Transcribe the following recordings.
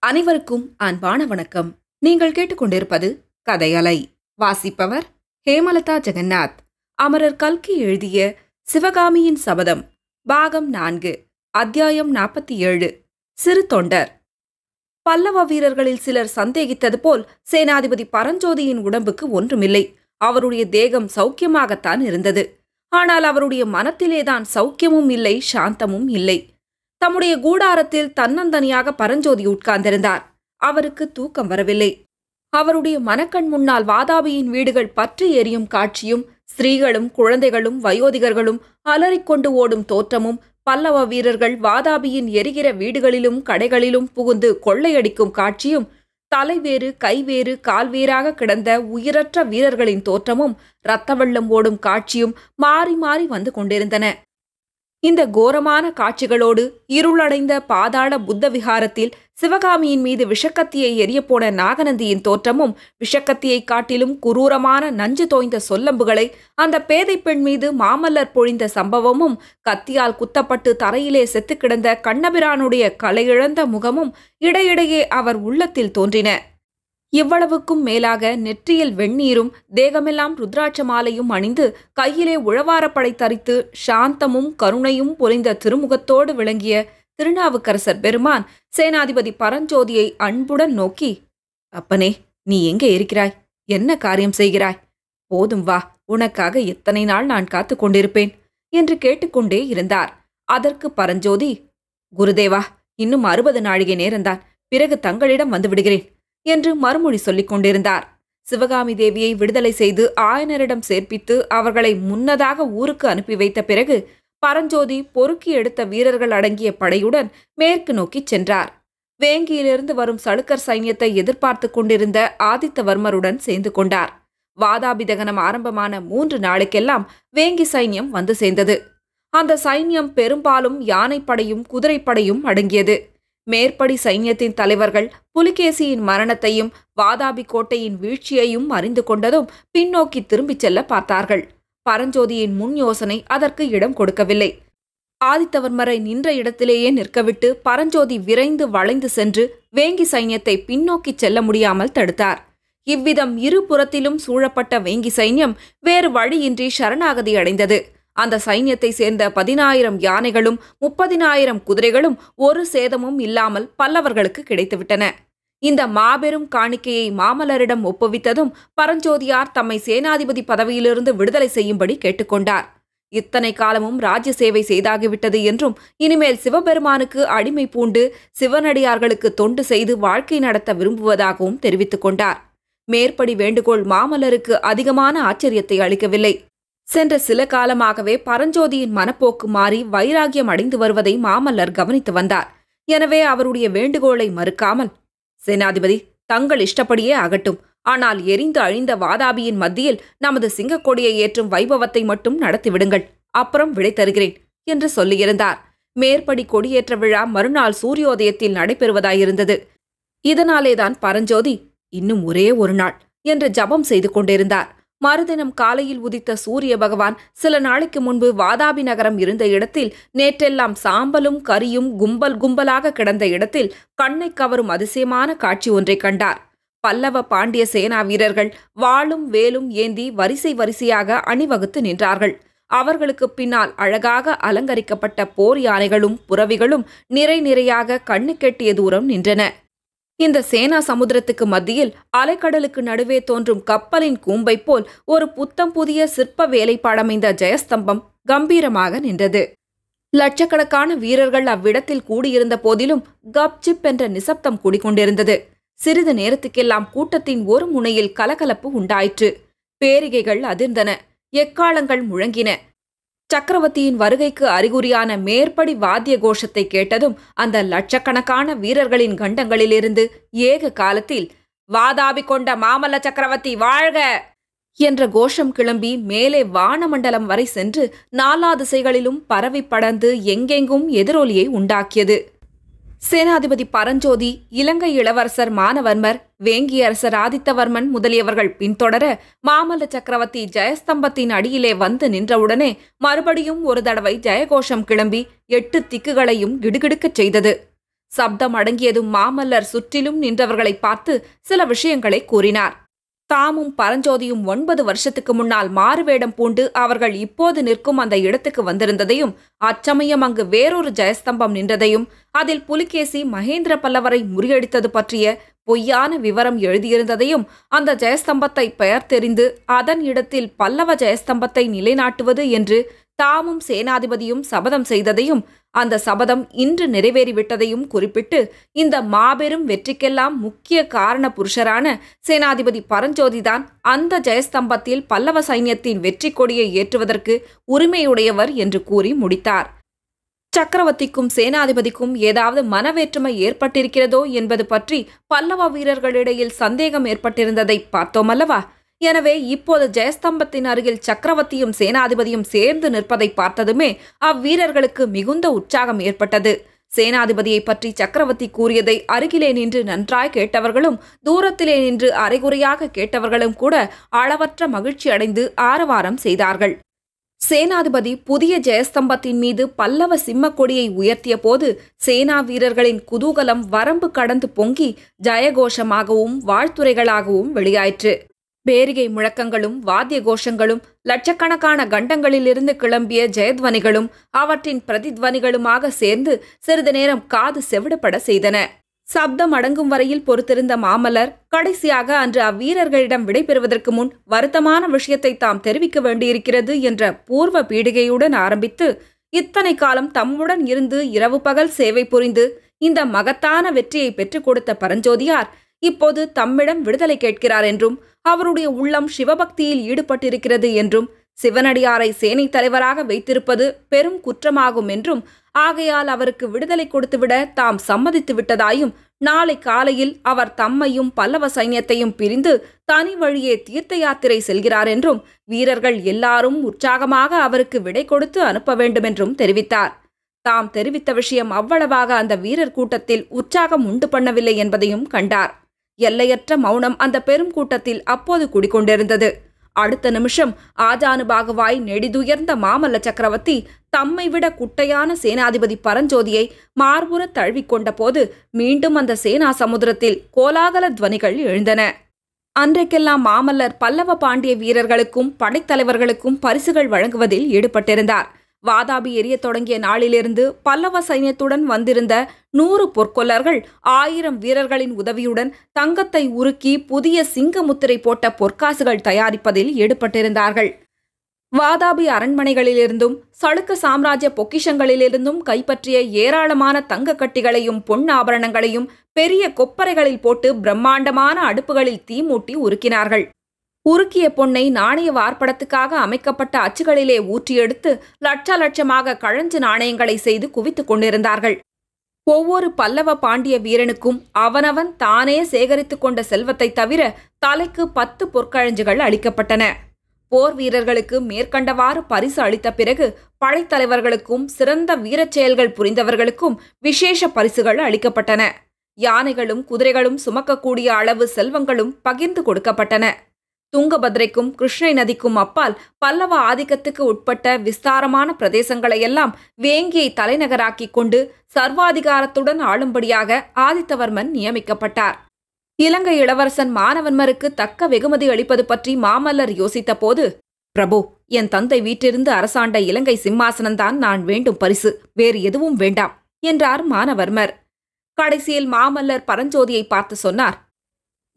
அனைவருக்கும் அன்பான வணக்கம். நீங்கள் கேட்டுக்கொண்டிருப்பது கதையலை. வாசிப்பவர் ஹேமலதா ஜெகநாத். அமரர் கல்கி எழுதிய சிவகாமியின் சபதம், பாகம் 4, அத்தியாயம் 47. சிறு தொண்டர். பல்லவ வீரர்களில் சிலர் சந்தேகித்தது போல் சேனாதிபதி பரஞ்சோதியின் உடம்புக்கு ஒன்றுமில்லை. அவருடைய தேகம் சௌக்கியமாகத்தான் இருந்தது. ஆனால் அவருடைய மனத்திலேதான் சௌக்கியமும் இல்லை, சாந்தமும் இல்லை. தம்முடைய கூடாரத்தில் தன்னந்தனியாக பரஞ்சோதி உட்கார்ந்திருந்தார். அவருக்கு தூக்கம் வரவில்லை. அவருடைய மனக்கண் முன்னால் வாதாபியின் வீடுகள் பற்றி எரியும் காட்சியும், ஸ்திரீகளும் குழந்தைகளும் வயோதிகர்களும் அலறிக்கொண்டு ஓடும் தோற்றமும், பல்லவ வீரர்கள் வாதாபியின் எரிகிற வீடுகளிலும் கடைகளிலும் புகுந்து கொள்ளையடிக்கும் காட்சியும், தலைவேறு கைவேறு கால்வேறாக கிடந்த உயிரற்ற வீரர்களின் தோற்றமும், இரத்த வெள்ளம் ஓடும் காட்சியும் மாறி மாறி வந்து கொண்டிருந்தன. இந்த கோரமான காட்சிகளோடு இருளடைந்த பாதாள புத்த விகாரத்தில் சிவகாமியின் மீது விஷக்கத்தியை எரியப்போன நாகநந்தியின் தோற்றமும், விஷக்கத்தியை காட்டிலும் குரூரமான நஞ்சு தோய்ந்த சொல்லம்புகளை அந்த பேதை பெண் மீது மாமல்லர் பொழிந்த சம்பவமும், கத்தியால் குத்தப்பட்டு தரையிலே செத்து கிடந்த கண்ணபிரானுடைய கலையிழந்த முகமும் இடையிடையே அவர் உள்ளத்தில் தோன்றின. இவ்வளவுக்கும் மேலாக நெற்றியில் வெந்நீரும் தேகமெல்லாம் ருத்ராட்ச மாலையும் அணிந்து கையிலே உழவாரப்படை தரித்து சாந்தமும் கருணையும் பொலிந்த திருமுகத்தோடு விளங்கிய திருநாவுக்கரசர் பெருமான் சேனாதிபதி பரஞ்சோதியை அன்புடன் நோக்கி, "அப்பனே, நீ எங்கே இருக்கிறாய்? என்ன காரியம் செய்கிறாய்? போதும் வா, உனக்காக எத்தனை நாள் நான் காத்து கொண்டிருப்பேன்" என்று கேட்டுக்கொண்டே இருந்தார். அதற்கு பரஞ்சோதி, "குருதேவா, இன்னும் 60 நாழிகை நேரம்தான், பிறகு தங்களிடம் வந்து விடுகிறேன்" என்று மறுமொழி சொல்லிக் கொண்டிருந்தார். சிவகாமி தேவியை விடுதலை செய்து ஆயனரிடம் சேர்ப்பித்து அவர்களை முன்னதாக ஊருக்கு அனுப்பி வைத்த பிறகு பரஞ்சோதி பொறுக்கி எடுத்த வீரர்கள் அடங்கிய படையுடன் மேற்கு நோக்கி சென்றார். வேங்கியிலிருந்து வரும் சளுக்கர் சைன்யத்தை எதிர்பார்த்து கொண்டிருந்த ஆதித்தவர்மருடன் சேர்ந்து கொண்டார். வாதாபி தகனம் ஆரம்பமான 3 நாளுக்கெல்லாம் வேங்கி சைன்யம் வந்து சேர்ந்தது. அந்த சைன்யம் பெரும்பாலும் யானைப்படையும் குதிரைப்படையும் அடங்கியது. மேற்படி சைன்யத்தின் தலைவர்கள் புலிகேசியின் மரணத்தையும் வாதாபி கோட்டையின் வீழ்ச்சியையும் அறிந்து கொண்டதும் பின்னோக்கி திரும்பிச் செல்ல பார்த்தார்கள். பரஞ்சோதியின் முன் யோசனை அதற்கு இடம் கொடுக்கவில்லை. ஆதித்தவர்மரை நின்ற இடத்திலேயே நிற்கவிட்டு பரஞ்சோதி விரைந்து வளைந்து சென்று வேங்கி சைன்யத்தை பின்னோக்கி செல்ல முடியாமல் தடுத்தார். இவ்விதம் இருபுறத்திலும் சூழப்பட்ட வேங்கி சைன்யம் வேறு வழியின்றி சரணாகதி அடைந்தது. அந்த சைன்யத்தை சேர்ந்த 10,000 யானைகளும் 30,000 குதிரைகளும் ஒரு சேதமும் இல்லாமல் பல்லவர்களுக்கு கிடைத்துவிட்டன. இந்த மாபெரும் காணிக்கையை மாமல்லரிடம் ஒப்புவித்ததும் பரஞ்சோதியார் தம்மை சேனாதிபதி பதவியிலிருந்து விடுதலை செய்யும்படி கேட்டுக்கொண்டார். இத்தனை காலமும் ராஜ்ய சேவை செய்தாகிவிட்டது என்றும் இனிமேல் சிவபெருமானுக்கு அடிமை பூண்டு சிவனடியார்களுக்கு தொண்டு செய்து வாழ்க்கை நடத்த விரும்புவதாகவும் தெரிவித்துக் கொண்டார். மேற்படி வேண்டுகோள் மாமல்லருக்கு அதிகமான ஆச்சரியத்தை அளிக்கவில்லை. சென்ற சில காலமாகவே பரஞ்சோதியின் மனப்போக்கு மாறி வைராகியம் அடைந்து வருவதை மாமல்லர் கவனித்து வந்தார். எனவே அவருடைய வேண்டுகோளை மறுக்காமல், "சேனாதிபதி, தங்கள் இஷ்டப்படியே ஆகட்டும். ஆனால் எரிந்து அழிந்த வாதாபியின் மத்தியில் நமது சிங்கக்கொடியை ஏற்றும் வைபவத்தை மட்டும் நடத்திவிடுங்கள். அப்புறம் விடை தருகிறேன்" என்று சொல்லியிருந்தார். மேற்படி கொடியேற்ற விழா மறுநாள் சூரியோதயத்தில் நடைபெறுவதாயிருந்தது. இதனாலேதான் பரஞ்சோதி இன்னும் ஒரே ஒரு நாள் என்று ஜபம் செய்து கொண்டிருந்தார். மறுதினம் காலையில் உதித்த சூரிய பகவான் சில நாளைக்கு முன்பு வாதாபி நகரம் இருந்த இடத்தில், நேற்றெல்லாம் சாம்பலும் கரியும் கும்பல் கும்பலாக கிடந்த இடத்தில் கண்ணை கவரும் அதிசயமான காட்சி ஒன்றை கண்டார். பல்லவ பாண்டிய சேனா வீரர்கள் வாளும் வேலும் ஏந்தி வரிசை வரிசையாக அணிவகுத்து நின்றார்கள். அவர்களுக்கு பின்னால் அழகாக அலங்கரிக்கப்பட்ட போர் யானைகளும் புறவிகளும் நிறை நிறையாக கண்ணுக்கெட்டிய தூரம் நின்றன. இந்த சேனா சமுத்திரத்துக்கு மத்தியில் அலைக்கடலுக்கு நடுவே தோன்றும் கப்பலின் கூம்பை போல் ஒரு புத்தம் புதிய சிற்ப வேலைப்பாடமைந்த ஜெயஸ்தம்பம் கம்பீரமாக நின்றது. லட்சக்கணக்கான வீரர்கள் அவ்விடத்தில் கூடியிருந்த போதிலும் கப்சிப் என்ற நிசப்தம் கூடிக்கொண்டிருந்தது. சிறிது நேரத்துக்கெல்லாம் கூட்டத்தின் ஒரு முனையில் கலகலப்பு உண்டாயிற்று. பேரிகைகள் அதிர்ந்தன, எக்காளங்கள் முழங்கின. சக்கரவர்த்தியின் வருகைக்கு அறிகுறியான மேற்படி வாத்திய கோஷத்தை கேட்டதும் அந்த லட்சக்கணக்கான வீரர்களின் கண்டங்களிலிருந்து ஏக காலத்தில், "வாதாபி கொண்ட மாமல்ல சக்கரவர்த்தி வாழ்க" என்ற கோஷம் கிளம்பி மேலே வானமண்டலம் வரை சென்று 4 திசைகளிலும் பரவி படர்ந்து எங்கெங்கும் எதிரொலியை உண்டாக்கியது. சேனாதிபதி பரஞ்சோதி, இலங்கை இளவரசர் மானவர்மர், வேங்கியரசர் ஆதித்தவர்மன் முதலியவர்கள் பின்தொடர மாமல்ல சக்கரவர்த்தி ஜெயஸ்தம்பத்தின் அடியிலே வந்து நின்றவுடனே மறுபடியும் ஒரு தடவை ஜெயகோஷம் கிளம்பி 8 திக்குகளையும் கிடுகிடுக்கச் செய்தது. சப்தம் அடங்கியதும் மாமல்லர் சுற்றிலும் நின்றவர்களை பார்த்து சில விஷயங்களை கூறினார். தாமும் பரஞ்சோதியும் 9 வருஷத்துக்கு முன்னால் மாறுவேடம் பூண்டு அவர்கள் இப்போது நிற்கும் அந்த இடத்துக்கு வந்திருந்ததையும், அச்சமயம் அங்கு வேறொரு ஜெயஸ்தம்பம் நின்றதையும், அதில் புலிகேசி மகேந்திர பல்லவரை முறியடித்தது பற்றிய பொய்யான விவரம் எழுதியிருந்ததையும், அந்த ஜெயஸ்தம்பத்தை பெயர் தெரிந்து அதன் இடத்தில் பல்லவ ஜெயஸ்தம்பத்தை நிலைநாட்டுவது என்று தாமும் சேனாதிபதியும் சபதம் செய்ததையும், அந்த சபதம் இன்று நிறைவேறிவிட்டதையும் குறிப்பிட்டு, இந்த மாபெரும் வெற்றிக்கெல்லாம் முக்கிய காரண புருஷரான சேனாதிபதி பரஞ்சோதிதான் அந்த ஜெயஸ்தம்பத்தில் பல்லவ சைன்யத்தின் வெற்றி கொடியை ஏற்றுவதற்கு உரிமையுடையவர் என்று கூறி முடித்தார். சக்கரவர்த்திக்கும் சேனாதிபதிக்கும் ஏதாவது மனவேற்றுமை ஏற்பட்டிருக்கிறதோ என்பது பற்றி பல்லவ வீரர்களிடையில் சந்தேகம் ஏற்பட்டிருந்ததை பார்த்தோமல்லவா? எனவே இப்போது ஜெயஸ்தம்பத்தின் அருகில் சக்கரவர்த்தியும் சேனாதிபதியும் சேர்ந்து நிற்பதை பார்த்ததுமே அவ்வீரர்களுக்கு மிகுந்த உற்சாகம் ஏற்பட்டது. சேனாதிபதியை பற்றி சக்கரவர்த்தி கூறியதை அருகிலே நின்று நன்றாய் கேட்டவர்களும், தூரத்திலே நின்று அரைகுறையாக கேட்டவர்களும் கூட அளவற்ற மகிழ்ச்சி அடைந்து ஆரவாரம் செய்தார்கள். சேனாதிபதி புதிய ஜெயஸ்தம்பத்தின் மீது பல்லவ சிம்மக் கொடியை உயர்த்திய போது சேனா வீரர்களின் குதூகலம் வரம்பு கடந்து பொங்கி ஜெயகோஷமாகவும் வாழ்த்துரைகளாகவும் வெளியாயிற்று. பேரிகை முழக்கங்களும் வாத்திய கோஷங்களும் லட்சக்கணக்கான கண்டங்களிலிருந்து கிளம்பிய ஜெயத்வனிகளும் அவற்றின் பிரதித்வனிகளுமாக சேர்ந்து சிறிது நேரம் காது செவிடப்பட செய்தன. சப்தம் அடங்கும் வரையில் பொறுத்திருந்த மாமல்லர் கடைசியாக அன்று அவ்வீரர்களிடம் விடைபெறுவதற்கு முன் வருத்தமான விஷயத்தை தாம் தெரிவிக்க வேண்டியிருக்கிறது என்ற பூர்வ பீடிகையுடன் ஆரம்பித்து, இத்தனை காலம் தம்முடன் இருந்து இரவு பகல் சேவை புரிந்து இந்த மகத்தான வெற்றியை பெற்றுக் கொடுத்த பரஞ்சோதியார் இப்போது தம்மிடம் விடுதலை கேட்கிறார் என்றும், அவருடைய உள்ளம் சிவபக்தியில் ஈடுபட்டிருக்கிறது என்றும், சிவனடியாரை சேனை தலைவராக வைத்திருப்பது பெரும் குற்றமாகும் என்றும், ஆகையால் அவருக்கு விடுதலை கொடுத்துவிட தாம் சம்மதித்து விட்டதாயும், நாளை காலையில் அவர் தம்மையும் பல்லவ சைன்யத்தையும் பிரிந்து தனி வழியே தீர்த்த யாத்திரை செல்கிறார் என்றும், வீரர்கள் எல்லாரும் உற்சாகமாக அவருக்கு விடை கொடுத்து அனுப்ப வேண்டுமென்றும் தெரிவித்தார். தாம் தெரிவித்த விஷயம் அவ்வளவாக அந்த வீரர் கூட்டத்தில் உற்சாகம் உண்டு பண்ணவில்லை என்பதையும் கண்டார். எல்லையற்ற மௌனம் அந்த பெரும் கூட்டத்தில் அப்போது குடிக்கொண்டிருந்தது. அடுத்த நிமிஷம் ஆஜானுபாகுவாய் நெடிதுயர்ந்த மாமல்ல சக்கரவர்த்தி தம்மை விட குட்டையான சேனாதிபதி பரஞ்சோதியை மார்புற தழுவிக்கொண்ட போது மீண்டும் அந்த சேனா சமுத்திரத்தில் கோலாகல துவனிகள் எழுந்தன. அன்றைக்கெல்லாம் மாமல்லர் பல்லவ பாண்டிய வீரர்களுக்கும் படைத்தலைவர்களுக்கும் பரிசுகள் வழங்குவதில் ஈடுபட்டிருந்தார். வாதாபி எரிய தொடங்கிய நாளிலிருந்து பல்லவ சைன்யத்துடன் வந்திருந்த 100 பொற்கொல்லர்கள் 1000 வீரர்களின் உதவியுடன் தங்கத்தை உருக்கி புதிய சிங்க முத்திரை போட்ட பொற்காசுகள் தயாரிப்பதில் ஈடுபட்டிருந்தார்கள். வாதாபி அரண்மனைகளிலிருந்தும் சளுக்க சாம்ராஜ்ய பொக்கிஷங்களிலிருந்தும் கைப்பற்றிய ஏராளமான தங்க கட்டிகளையும் பொன் ஆபரணங்களையும் பெரிய கொப்பரைகளில் போட்டு பிரம்மாண்டமான அடுப்புகளில் தீமூட்டி உருக்கினார்கள். உருக்கிய பொன்னை நாணய வார்ப்படத்துக்காக அமைக்கப்பட்ட அச்சுகளிலே ஊற்றியெடுத்து லட்ச லட்சமாக கழஞ்சு நாணயங்களை செய்து குவித்துக் கொண்டிருந்தார்கள். ஒவ்வொரு பல்லவ பாண்டிய வீரனுக்கும் அவனவன் தானே சேகரித்து கொண்ட செல்வத்தை தவிர தலைக்கு 10 பொற்கழஞ்சுகள் அளிக்கப்பட்டன. போர் வீரர்களுக்கு மேற்கண்டவாறு பரிசு அளித்த பிறகு படைத்தலைவர்களுக்கும் சிறந்த வீரச் செயல்கள் புரிந்தவர்களுக்கும் விசேஷ பரிசுகள் அளிக்கப்பட்டன. யானைகளும் குதிரைகளும் சுமக்கக்கூடிய அளவு செல்வங்களும் பகிர்ந்து கொடுக்கப்பட்டன. துங்கபத்ரைக்கும் கிருஷ்ணை நதிக்கும் அப்பால் பல்லவ ஆதிக்கத்துக்கு உட்பட்ட விஸ்தாரமான பிரதேசங்களையெல்லாம் வேங்கியை தலைநகராக்கிக் கொண்டு சர்வாதிகாரத்துடன் ஆளும்படியாக ஆதித்தவர்மன் நியமிக்கப்பட்டார். இலங்கை இளவரசன் மானவன்மருக்கு தக்க வெகுமதி அளிப்பது பற்றி மாமல்லர் யோசித்த போது, பிரபு, என் தந்தை வீட்டிலிருந்து அரசாண்ட இலங்கை சிம்மாசனம்தான் நான் வேண்டும் பரிசு, வேறு எதுவும் வேண்டாம் என்றார் மானவர்மர். கடைசியில் மாமல்லர் பரஞ்சோதியை பார்த்து சொன்னார்,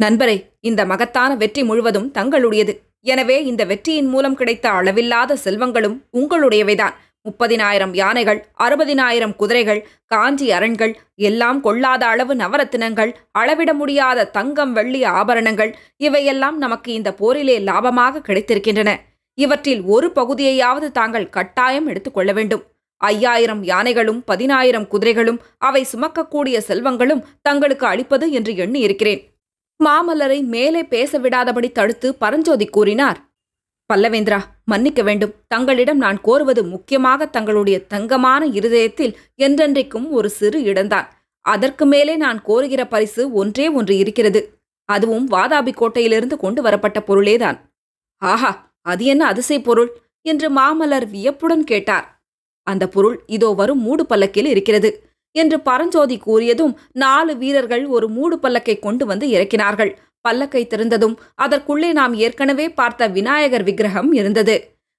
நண்பரே, இந்த மகத்தான வெற்றி முழுவதும் தங்களுடையது. எனவே இந்த வெற்றியின் மூலம் கிடைத்த அளவில்லாத செல்வங்களும் உங்களுடையவைதான். 30,000 யானைகள், 60,000 குதிரைகள், காஞ்சி அரண்கள், எல்லாம் கொள்ளாத அளவு நவரத்தினங்கள், அளவிட முடியாத தங்கம் வெள்ளி ஆபரணங்கள், இவையெல்லாம் நமக்கு இந்த போரிலே லாபமாக கிடைத்திருக்கின்றன. இவற்றில் ஒரு பகுதியையாவது தாங்கள் கட்டாயம் எடுத்துக்கொள்ள வேண்டும். 5000 யானைகளும் 10,000 குதிரைகளும் அவை சுமக்கக்கூடிய செல்வங்களும் தங்களுக்கு அளிப்பது என்று எண்ணி இருக்கிறேன். மாமல்லரை மேலே பேச விடாதபடி தடுத்து பரஞ்சோதி கூறினார், பல்லவேந்திரா, மன்னிக்க வேண்டும். தங்களிடம் நான் கோருவது முக்கியமாக தங்களுடைய தங்கமான இருதயத்தில் என்றென்றைக்கும் ஒரு சிறு இடம்தான். அதற்கு மேலே நான் கோருகிற பரிசு ஒன்றே ஒன்று இருக்கிறது. அதுவும் வாதாபி கோட்டையிலிருந்து கொண்டு வரப்பட்ட பொருளேதான். ஆஹா, அது என்ன அதிசய பொருள் என்று மாமல்லர் வியப்புடன் கேட்டார். அந்த பொருள் இதோ வரும் மூடு பல்லக்கில் இருக்கிறது. என்று பரஞ்சோதி கூறியதும் 4 வீரர்கள் ஒரு மூடு பல்லக்கை கொண்டு வந்து இறக்கினார்கள். பல்லக்கை திறந்ததும் அதற்குள்ளே நாம் ஏற்கனவே பார்த்த விநாயகர் விக்கிரகம் இருந்தது.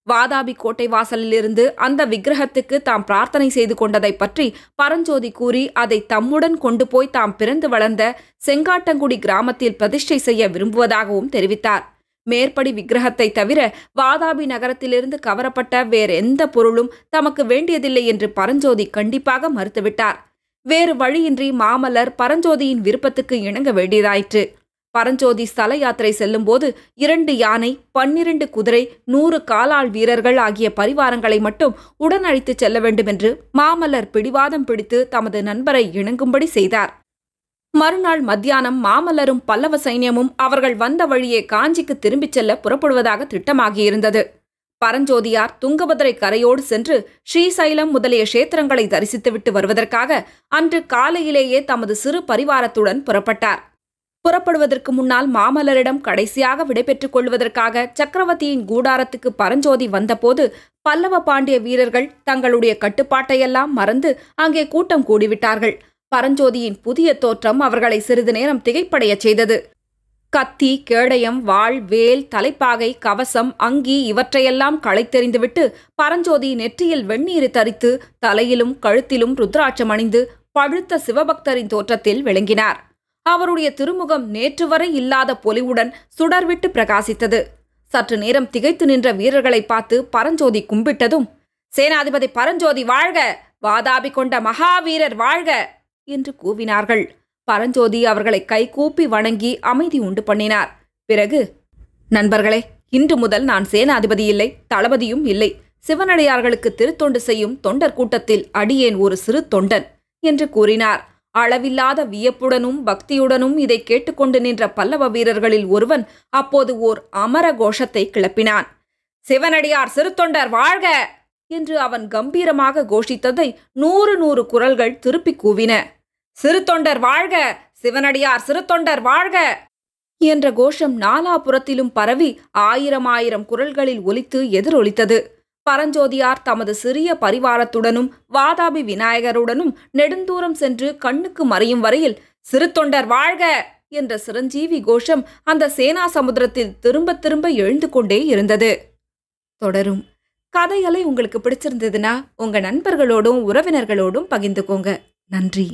வாதாபி கோட்டை வாசலிலிருந்து அந்த விக்கிரகத்துக்கு தாம் பிரார்த்தனை செய்து கொண்டதை பற்றி பரஞ்சோதி கூறி அதை தம்முடன் கொண்டு போய் தாம் பிறந்து வளர்ந்த செங்காட்டங்குடி கிராமத்தில் பிரதிஷ்டை செய்ய விரும்புவதாகவும் தெரிவித்தார். மேற்படி விக்கிரகத்தை தவிர வாதாபி நகரத்திலிருந்து கவரப்பட்ட வேறெந்த பொருளும் தமக்கு வேண்டியதில்லை என்று பரஞ்சோதி கண்டிப்பாக மறுத்துவிட்டார். வேறு வழியின்றி மாமல்லர் பரஞ்சோதியின் விருப்பத்துக்கு இணங்க வேண்டியதாயிற்று. பரஞ்சோதி ஸ்தல யாத்திரை செல்லும்போது 2 யானை, 12 குதிரை, 100 காலாள் வீரர்கள் ஆகிய பரிவாரங்களை மட்டும் உடன் அழைத்துச் செல்ல வேண்டுமென்று மாமல்லர் பிடிவாதம் பிடித்து தமது நண்பரை இணங்கும்படி செய்தார். மறுநாள் மத்தியானம் மாமல்லரும் பல்லவ சைன்யமும் அவர்கள் வந்த வழியே காஞ்சிக்கு திரும்பிச் செல்ல புறப்படுவதாக திட்டமாகியிருந்தது. பரஞ்சோதியார் துங்கபத்ரை கரையோடு சென்று ஸ்ரீசைலம் முதலிய க்ஷேத்திரங்களை தரிசித்துவிட்டு வருவதற்காக அன்று காலையிலேயே தமது சிறு பரிவாரத்துடன் புறப்பட்டார். புறப்படுவதற்கு முன்னால் மாமல்லரிடம் கடைசியாக விடைபெற்றுக் கொள்வதற்காக சக்கரவர்த்தியின் கூடாரத்துக்கு பரஞ்சோதி வந்தபோது பல்லவ பாண்டிய வீரர்கள் தங்களுடைய கட்டுப்பாட்டையெல்லாம் மறந்து அங்கே கூட்டம் கூடிவிட்டார்கள். பரஞ்சோதியின் புதிய தோற்றம் அவர்களை சிறிது நேரம் திகைப்படையச் செய்தது. கத்தி, கேடயம், வாள், வேல், தலைப்பாகை, கவசம், அங்கி இவற்றையெல்லாம் களைத்தெறிந்துவிட்டு பரஞ்சோதி நெற்றியில் வெந்நீர் தரித்து தலையிலும் கழுத்திலும் ருத்ராட்சம் அணிந்து பழுத்த சிவபக்தரின் தோற்றத்தில் விளங்கினார். அவருடைய திருமுகம் நேற்று வரை இல்லாத பொலிவுடன் சுடர்விட்டு பிரகாசித்தது. சற்று நேரம் திகைத்து நின்ற வீரர்களை பார்த்து பரஞ்சோதி கும்பிட்டதும், சேனாதிபதி பரஞ்சோதி வாழ்க, வாதாபி கொண்ட மகாவீரர் வாழ்க என்று கூவினார்கள். பரஞ்சோதி அவர்களை கைகூப்பி வணங்கி அமைதி உண்டு பண்ணினார். பிறகு, நண்பர்களே, இன்று முதல் நான் சேனாதிபதி இல்லை, தளபதியும் இல்லை. சிவனடியார்களுக்கு திருத்தொண்டு செய்யும் தொண்டர் கூட்டத்தில் அடியேன் ஒரு சிறு தொண்டன் என்று கூறினார். அளவில்லாத வியப்புடனும் பக்தியுடனும் இதை கேட்டுக்கொண்டு நின்ற பல்லவ வீரர்களில் ஒருவன் அப்போது ஓர் அமர கோஷத்தை கிளப்பினான். சிவனடியார் சிறுத்தொண்டர் வாழ்க என்று அவன் கம்பீரமாக கோஷித்ததை 100 குரல்கள் திருப்பி கூவின. சிறுத்தொண்டர் வாழ்க, சிவனடியார் சிறுத்தொண்டர் வாழ்க என்ற கோஷம் நாலாபுறத்திலும் பரவி 1000 குரல்களில் ஒலித்து எதிரொலித்தது. பரஞ்சோதியார் தமது சிறிய பரிவாரத்துடனும் வாதாபி விநாயகருடனும் நெடுந்தூரம் சென்று கண்ணுக்கு மறையும் வரையில் சிறுத்தொண்டர் வாழ்க என்ற சிரஞ்சீவி கோஷம் அந்த சேனா சமுத்திரத்தில் திரும்ப திரும்ப எழுந்து கொண்டே இருந்தது. தொடரும். கதைகளை உங்களுக்கு பிடிச்சிருந்ததுன்னா உங்க நண்பர்களோடும் உறவினர்களோடும் பகிர்ந்துக்கோங்க. நன்றி.